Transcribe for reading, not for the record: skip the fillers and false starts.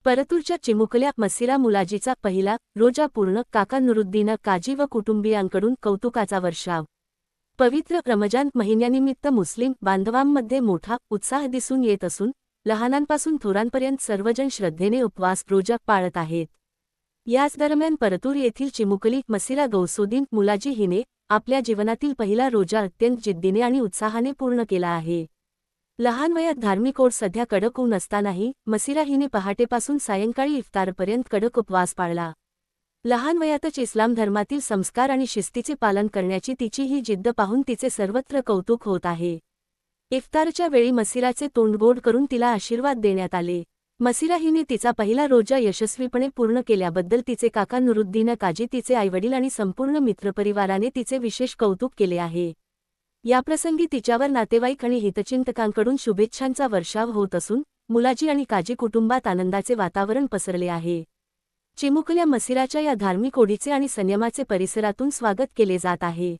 परतूरच्या चिमुकल्या मसिरा मुलाजीचा पहिला रोजा पूर्ण. काका नुरुद्दीन काजी व कुटुंबियांकडून कौतुकाचा वर्षाव. पवित्र रमजान महिन्यानिमित्त मुस्लिम बांधवांमध्ये मोठा उत्साह दिसून येत असून लहानांपासून थोरांपर्यंत सर्वजण श्रद्धेने उपवास रोजा पाळत आहेत. याच दरम्यान परतूर येथील चिमुकली मसिरा गौसुद्दीन मुलाजी हिने आपल्या जीवनातील पहिला रोजा अत्यंत जिद्दीने आणि उत्साहाने पूर्ण केला आहे. लहान वयात धार्मिक ओढ सध्या कडक ऊन असतानाही मसिरा हिने पहाटेपासून सायंकाळी इफ्तारपर्यंत कडक उपवास पाळला. लहान वयातच इस्लाम धर्मातील संस्कार आणि शिस्तीचे पालन करण्याची तिची ही जिद्द पाहून तिचे सर्वत्र कौतुक होत आहे. इफ्तारच्या वेळी मसिराचे तोंड गोड करून तिला आशीर्वाद देण्यात आले. मसिरा हिने तिचा पहिला रोजा यशस्वीपणे पूर्ण केल्याबद्दल तिचे काका नुरुद्दीन काजी, तिचे आईवडील आणि संपूर्ण मित्रपरिवाराने तिचे विशेष कौतुक केले आहे. याप्रसंगी तिच्यावर नातेवाईक आणि हितचिंतकांकडून शुभेच्छांचा वर्षाव होत असून मुलाजी आणि काजी कुटुंबात आनंदाचे वातावरण पसरले आहे. चिमुकल्या मसिराच्या या धार्मिक ओढीचे आणि संयमाचे परिसरातून स्वागत केले जात आहे.